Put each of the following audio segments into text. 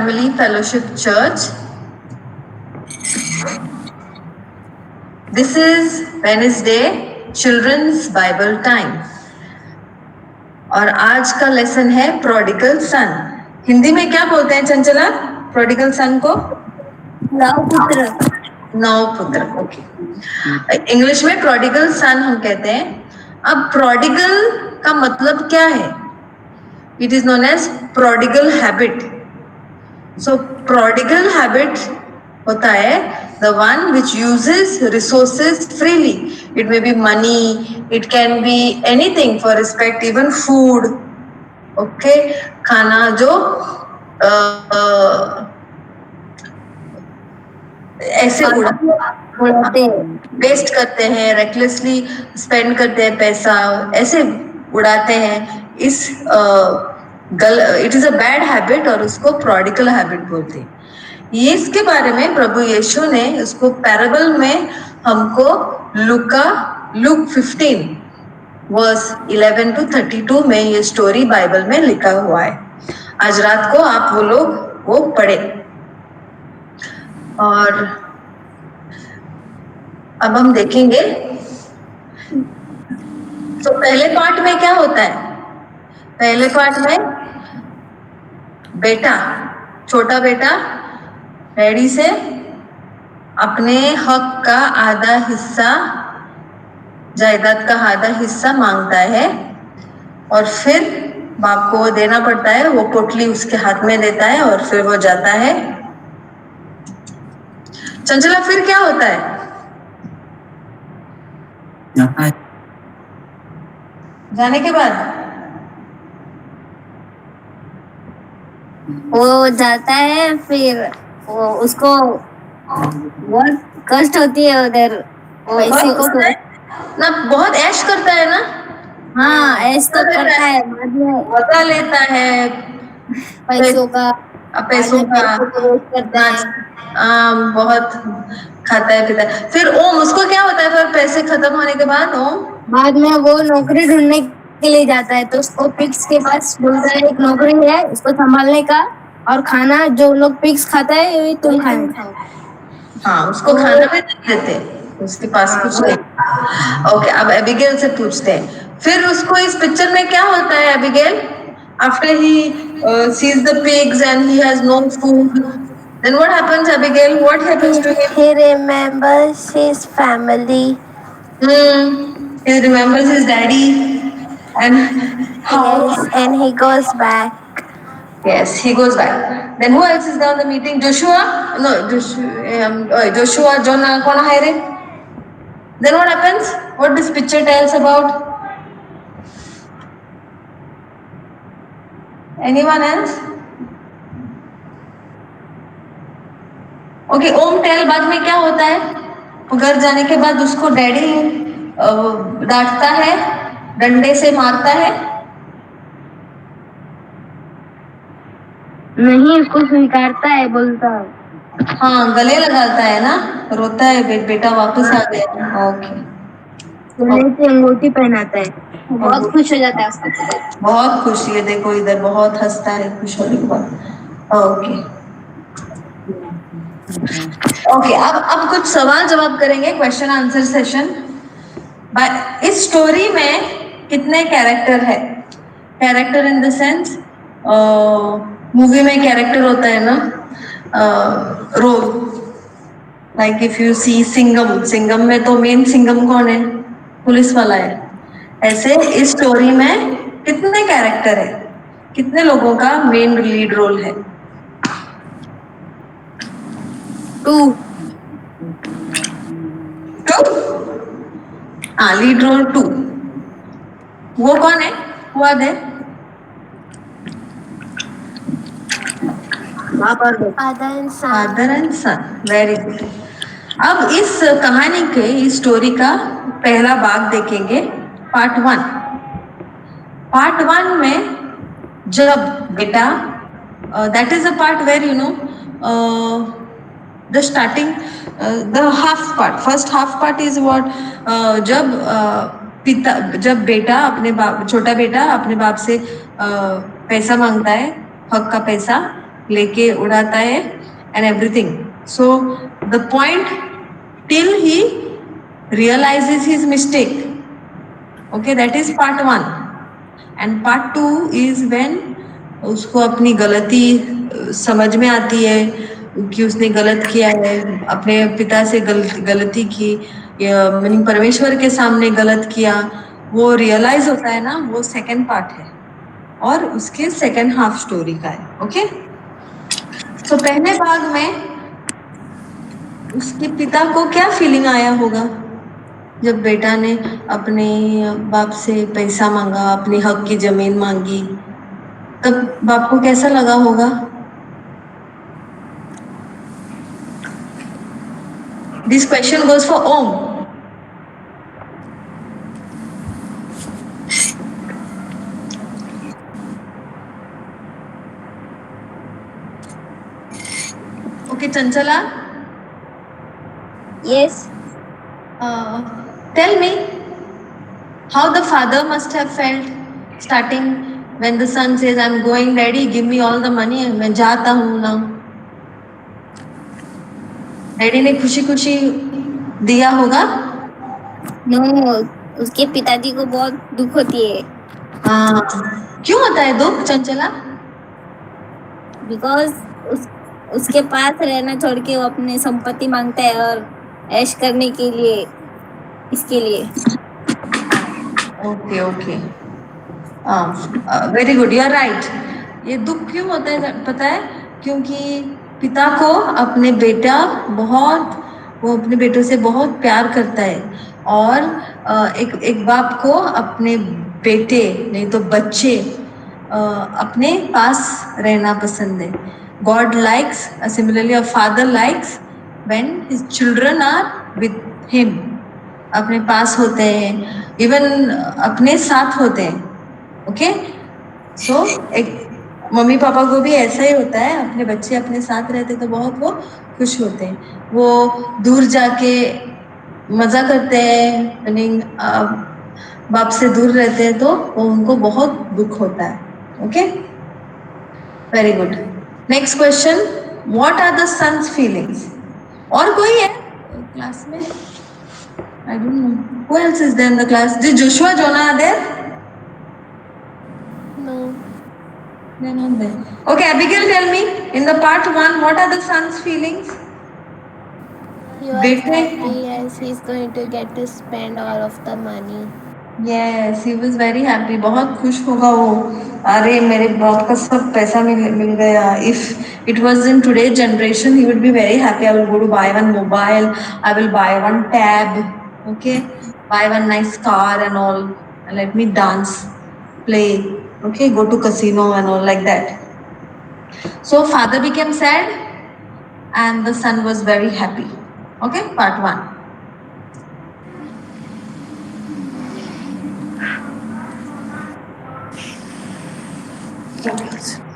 Family Fellowship Church. This is Wednesday Children's Bible Time. और आज का लेसन है प्रोडिगल सन. हिंदी में क्या बोलते हैं चंचला प्रोडिगल सन को? नवपुत्र. नवपुत्र. ओके. इंग्लिश में प्रोडिगल सन हम कहते हैं. अब प्रोडिगल का मतलब क्या है? It is known as prodigal habit. So prodigal habit होता है the one which uses resources freely. It may be money, it can be anything for respect, even food. Okay, खाना जो ऐसे उड़ाते वेस्ट करते हैं, recklessly spend करते हैं पैसा, ऐसे उड़ाते हैं. इस it is a bad habit और उसको प्रोडिगल हैबिट बोलते हैं. ये इसके बारे में प्रभु यीशु ने उसको पैराबल में हमको लुक 15 वर्स 11 to 32 में ये स्टोरी बाइबल में लिखा हुआ है. आज रात को आप वो पढ़े. और अब हम देखेंगे. तो पहले पार्ट में क्या होता है? पहले पार्ट में बेटा, छोटा बेटा डैडी से अपने हक का आधा हिस्सा, जायदाद का आधा हिस्सा मांगता है और फिर बाप को वो देना पड़ता है. वो पोटली उसके हाथ में देता है और फिर वो जाता है. चंचला फिर क्या होता है? जाने के बाद वो जाता है, फिर वो उसको बहुत कष्ट होती है उधर. ना बहुत ऐश करता है ना. हाँ, ऐश तो करता है. बाद में मजा लेता है पैसों का करता है. बहुत खाता है पीता है. फिर ओम, उसको क्या होता है फिर पैसे खत्म होने के बाद? ओम बाद में वो नौकरी ढूंढने के लिए जाता है. तो उसको पिग्स के पास बोलता है एक नौकरी है उसको संभालने का, और खाना जो लोग पिग्स खाता है वही तुम खाओ. हाँ, उसको खाना भी नहीं देते, उसके पास कुछ नहीं. ओके, अब एबिगेल से पूछते हैं. फिर उसको इस पिक्चर में क्या होता है Abigail? After he sees the pigs and he has no food, then what happens Abigail? What happens to him? He remembers his family. He remembers his daddy and how. Yes, and he goes back. Yes, he goes back. Then who else is there on the meeting? Joshua? No, Joshua, Jonah, कौन है रे? Then what happens? What this picture tells about? Anyone else? Okay, Om tell बाद में क्या होता है? घर जाने के बाद उसको डैडी डांटता है, डंडे से मारता है. नहीं, उसको स्वीकारता है, बोलता है. हाँ, गले लगाता है ना, रोता है बेटा वापस आ गया. ओके, अंगूठी पहनाता है. बहुत खुश हो जाता है उसका. बहुत खुशी है. देखो इधर बहुत हंसता है खुश होने के बाद. ओके ओके, अब कुछ सवाल जवाब करेंगे, क्वेश्चन आंसर सेशन. इस स्टोरी में कितने कैरेक्टर है? Character in the sense, movie में कैरेक्टर होता है ना, role. Like if you see Singham में तो मेन सिंगम कौन है? पुलिस वाला है. ऐसे इस स्टोरी में कितने कैरेक्टर है? कितने लोगों का मेन लीड रोल है? 2. हाँ, लीड रोल 2. वो कौन है? वाद है father and son. Very good. अब इस कहानी के, इस स्टोरी का पहला भाग देखेंगे, पार्ट 1. पार्ट 1 में जब बेटा, that is a part where you know the starting, the half part, first half part is what, जब बेटा छोटा बेटा अपने बाप से पैसा मांगता है, हक का पैसा. लेके उड़ाता है and everything. So the point till he realizes his mistake. Okay, that is part 1. And part 2 is when उसको अपनी गलती समझ में आती है कि उसने गलत किया है, अपने पिता से गलती की, मीनिंग परमेश्वर के सामने गलत किया, वो रियलाइज होता है ना, वो सेकंड पार्ट है और उसके सेकंड हाफ स्टोरी का है. ओके, तो पहले भाग में उसके पिता को क्या फीलिंग आया होगा जब बेटा ने अपने बाप से पैसा मांगा, अपनी हक की जमीन मांगी, तब बाप को कैसा लगा होगा? This question goes for Om. Okay Chanchala. Yes. Tell me how the father must have felt starting when the son says, I'm going, daddy, give me all the money, मैं जाता हूँ ना. डैडी ने खुशी खुशी दिया होगा? No, उसके पिताजी को बहुत दुख होती है. हाँ, क्यों होता है दुख चंचला? Because उसके पास रहना छोड़ के वो अपनी संपत्ति मांगता है और ऐश करने के लिए, इसके लिए. Okay okay, very good, you are right. ये दुख क्यों होता है पता है? क्योंकि पिता को अपने बेटा वो अपने बेटों से बहुत प्यार करता है और एक बाप को अपने बेटे नहीं तो बच्चे अपने पास रहना पसंद है. God likes, similarly a father likes when his children are with him, अपने पास होते हैं, इवन अपने साथ होते हैं. ओके, सो एक मम्मी पापा को भी ऐसा ही होता है, अपने बच्चे अपने साथ रहते तो बहुत वो खुश होते हैं. वो दूर जाके मजा करते हैं, मीनिंग बाप से दूर रहते हैं तो वो उनको बहुत दुख होता है. Okay, very good. Next question, what are the sons feelings? और कोई है क्लास में? I don't know. Who else is there in the class? Did Joshua, Jonah are there? No. They're not there. Okay, Abigail, tell me, in the part 1, what are the son's feelings? He was Bete? happy as he's going to get to spend all of the money. Yes, he was very happy. बहुत खुश होगा वो. अरे मेरे बाप का सब पैसा मिल गया. If it was in today's generation, he would be very happy. I will go to buy one mobile. I will buy one tab. Okay, buy one nice car and all. And let me dance, play. Okay, go to casino and all like that. So father became sad, and the son was very happy. Okay, part 1.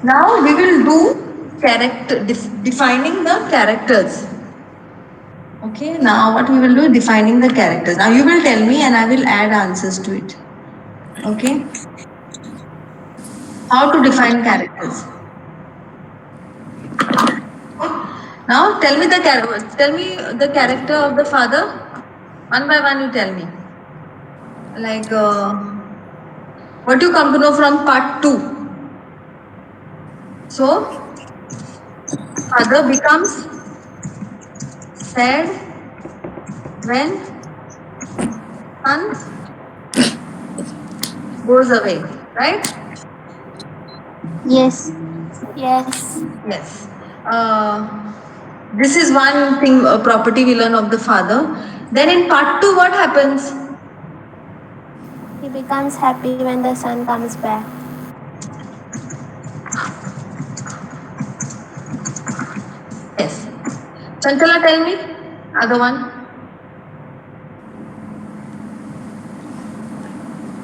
Now we will do defining the characters. Okay, now what we will do, defining the characters. Now you will tell me and I will add answers to it. Okay, how to define characters? Now tell me the character of the father. One by one you tell me. Like what you come to know from part 2. So father becomes sad when son goes away, right? Yes. Yes. Yes. This is one thing, a property we learn of the father. Then in part 2, what happens? He becomes happy when the son comes back. Yes. Chantala, tell me, other one.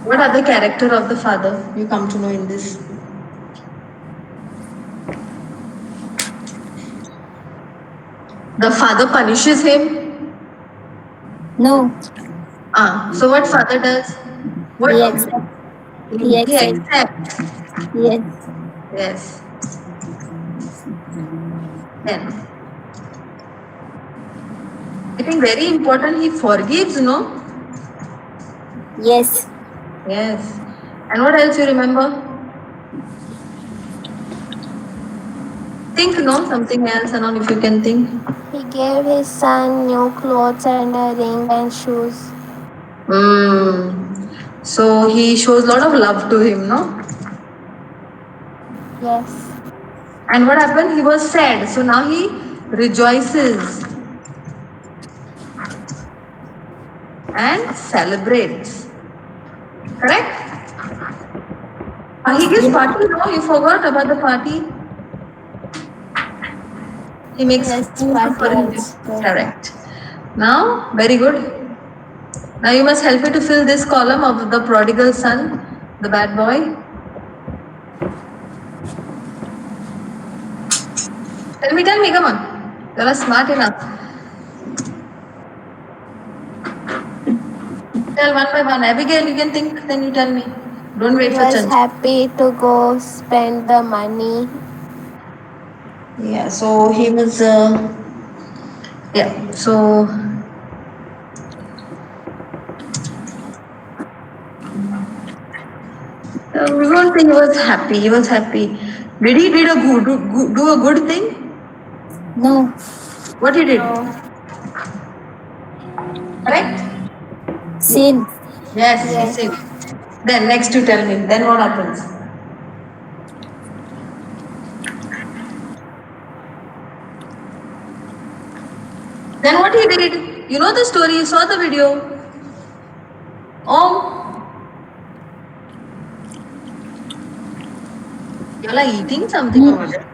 What are the character of the father you come to know in this? The father punishes him? No. So what father does? What? He accepts. He accepts. accepts. Yes. Yes. Then, I think very important, he forgives, no? Yes. Yes. And what else you remember? Think, no? Something else, and if you can think. He gave his son new clothes and a ring and shoes. So he shows a lot of love to him, no? Yes. And what happened? He was sad. So now he rejoices and celebrates. Correct? He gives party, no? You forgot about the party. He makes Yes, food party for him. also. Correct. Now, very good. Now you must help me to fill this column of the prodigal son, the bad boy. Tell me, come on. You are smart enough. Tell one by one. Abigail, you can think, then you tell me. Don't wait He for was chance. happy to go spend the money. Yeah, so he was, yeah, so we won't say he was happy. He was happy. Did he did a do a good thing? No. What he did? No. Correct? Sin. Yes, he Yes. said. Then next you tell me. Then what happens? Then what he did? You know the story. You saw the video. Oh, you're like eating something over there.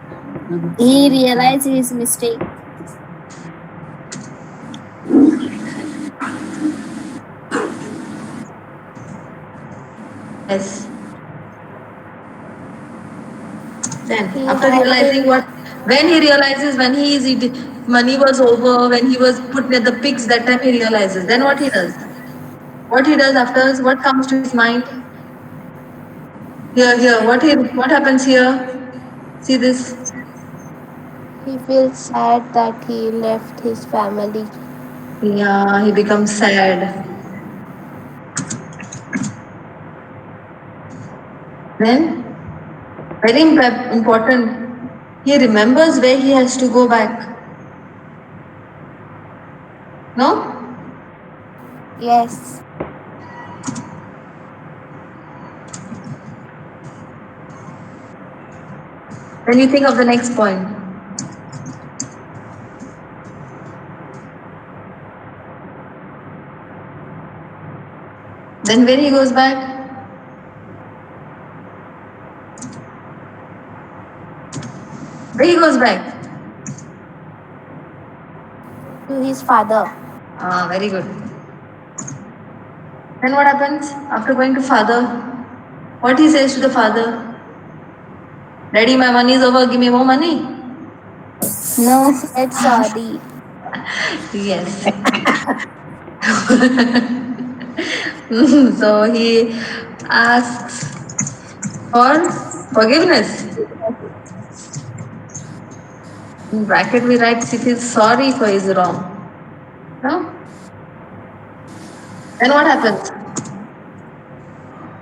He realized his mistake. Yes. Then He after had realizing to- what, when he realizes when he is eating, money was over, when he was put near the pigs, that time he realizes. Then what he does? What he does after? What comes to his mind? Here. What happens here? See this? He feels sad that he left his family. Yeah, he becomes sad. Then, very important, he remembers where he has to go back. No? Yes. Then you think of the next point. Then when he goes back, where he goes back? To his father. Ah, very good. Then what happens after going to father? What he says to the father? Daddy, my money is over, give me more money. No. Said sorry. Yes. So he asks for forgiveness. In bracket we write he feels sorry for his wrong. No? Then what happens?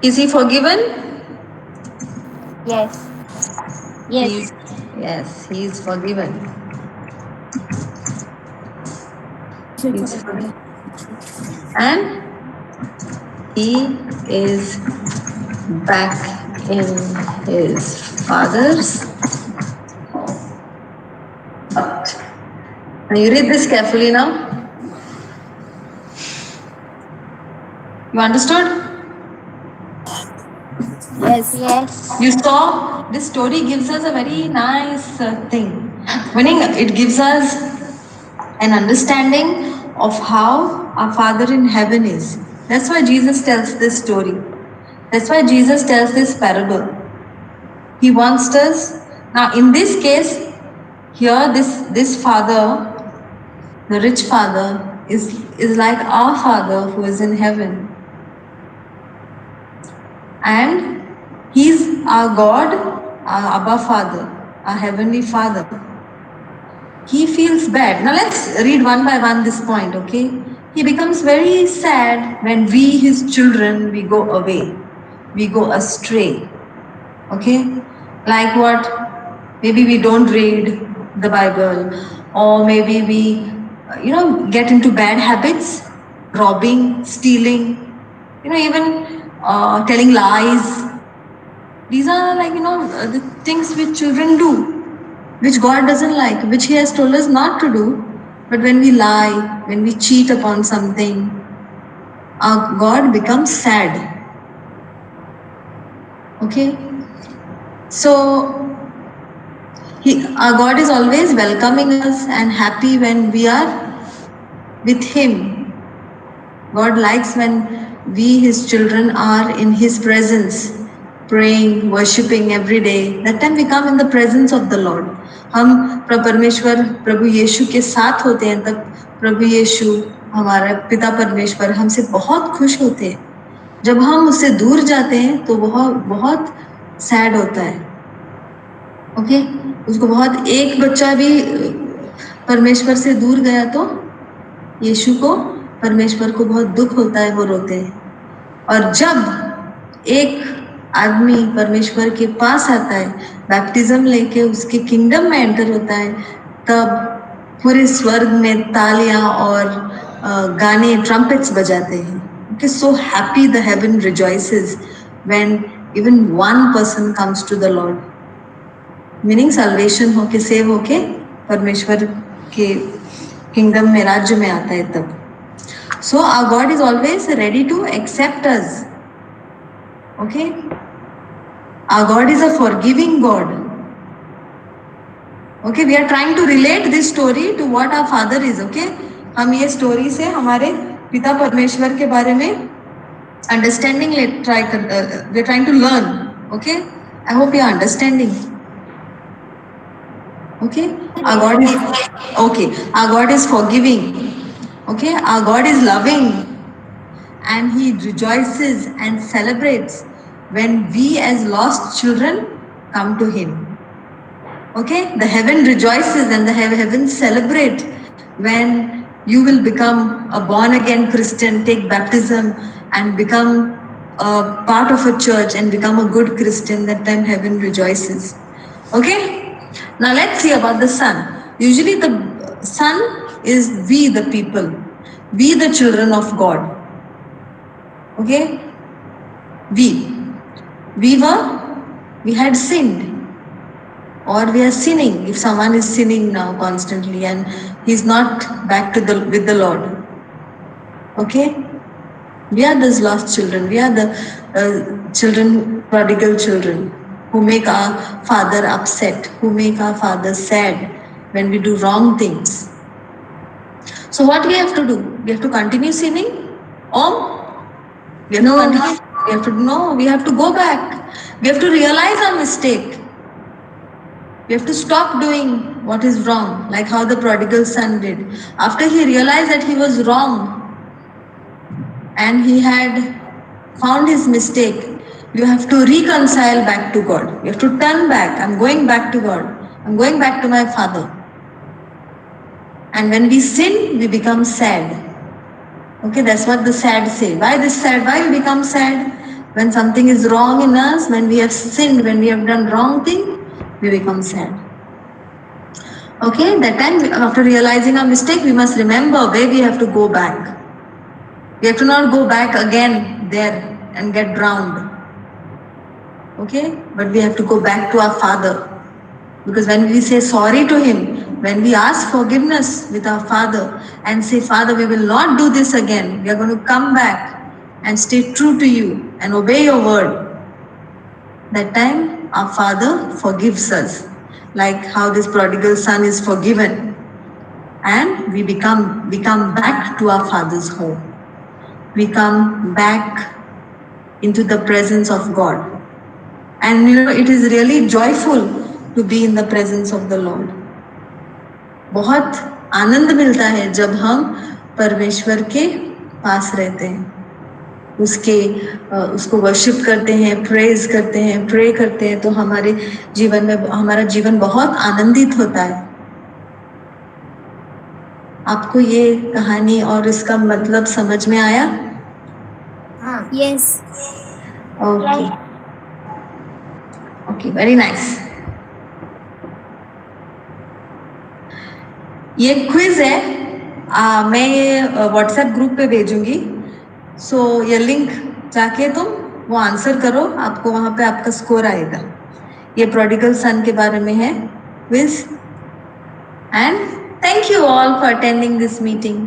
Is he forgiven? Yes. Yes. Yes, he is forgiven. He's forgiven. And he is back in his father's. Now you read this carefully now. You understood? Yes. Yes. You saw this story gives us a very nice thing. Meaning it gives us an understanding of how our Father in heaven is. That's why Jesus tells this story. That's why Jesus tells this parable. He wants us. Now, in this case, here this father, the rich father, is like our Father who is in heaven. And He's our God, our Abba Father, our Heavenly Father. he feels bad. Now let's read one by one this point, okay? He becomes very sad when we, his children, we go away, we go astray, okay? Like what? Maybe we don't read the Bible, or maybe we, get into bad habits, robbing, stealing, even telling lies. These are like, the things which children do, which God doesn't like, which He has told us not to do. But when we lie, when we cheat upon something, our God becomes sad. Okay? So, our God is always welcoming us and happy when we are with Him. God likes when we, His children, are in His presence, praying, worshipping every day. That time we come in the presence of the Lord. हम परमेश्वर प्रभु यीशु के साथ होते हैं, तब प्रभु यीशु हमारा पिता परमेश्वर हमसे बहुत खुश होते हैं. जब हम उससे दूर जाते हैं तो वह बहुत सैड होता है. ओके, उसको बहुत, एक बच्चा भी परमेश्वर से दूर गया तो यीशु को, परमेश्वर को बहुत दुख होता है, वो रोते हैं. और जब एक आदमी परमेश्वर के पास आता है, बैप्टिज्म लेके उसके किंगडम में एंटर होता है, तब पूरे स्वर्ग में तालियां और गाने, ट्रम्पेट्स बजाते हैं. Okay, so happy the heaven rejoices when even one person comes to the Lord. Meaning salvation होके, सेव होके परमेश्वर के किंगडम में, राज्य में आता है तब. So our God is always ready to accept us. Okay, our God is a forgiving God. Okay, we are trying to relate this story to what our father is. Okay, हम ये story से हमारे पिता परमेश्वर के बारे में understanding try कर, we are trying to learn. Okay, I hope you are understanding. Okay, our God is okay. Our God is forgiving. Okay, our God is loving, and He rejoices and celebrates when we, as lost children, come to Him. Okay, the heaven rejoices and the heaven celebrate when you will become a born again Christian, take baptism, and become a part of a church and become a good Christian. That time heaven rejoices. Okay. Now let's see about the Son. Usually the Son is we the people, we the children of God. Okay? We had sinned, or we are sinning. If someone is sinning now constantly and he's not back with the Lord. Okay? We are those lost children. We are the children, prodigal children, who make our father upset, who make our father sad when we do wrong things. So what we have to do? We have to continue sinning? Or we have to continue? We have to go back. We have to realize our mistake. We have to stop doing what is wrong, like how the prodigal son did. After he realized that he was wrong and he had found his mistake, you have to reconcile back to God. You have to turn back. I'm going back to God. I'm going back to my Father. And when we sin, we become sad. Okay, that's what the sad say. Why this sad? Why we become sad? When something is wrong in us, when we have sinned, when we have done wrong thing, we become sad. Okay, that time after realizing our mistake, we must remember where we have to go back. We have to not go back again there and get drowned. Okay, but we have to go back to our Father, because when we say sorry to Him, when we ask forgiveness with our Father and say, Father, we will not do this again, we are going to come back and stay true to you and obey your word, that time our Father forgives us, like how this prodigal son is forgiven, and we become back to our Father's home. We come back into the presence of God. And it is really joyful to be in the presence of the Lord. बहुत आनंद मिलता है जब हम परमेश्वर के पास रहते हैं, उसको वर्शिप करते हैं, प्रेज करते हैं, प्रे करते हैं, तो हमारे जीवन में हमारा जीवन बहुत आनंदित होता है. आपको ये कहानी और इसका मतलब समझ में आया? Yes. Okay okay, very nice. ये क्विज है, मैं ये व्हाट्सएप ग्रुप पे भेजूंगी। सो ये लिंक जाके तुम वो आंसर करो, आपको वहां पे आपका स्कोर आएगा। ये प्रोडिगल सन के बारे में है quiz. And thank you all for attending this meeting.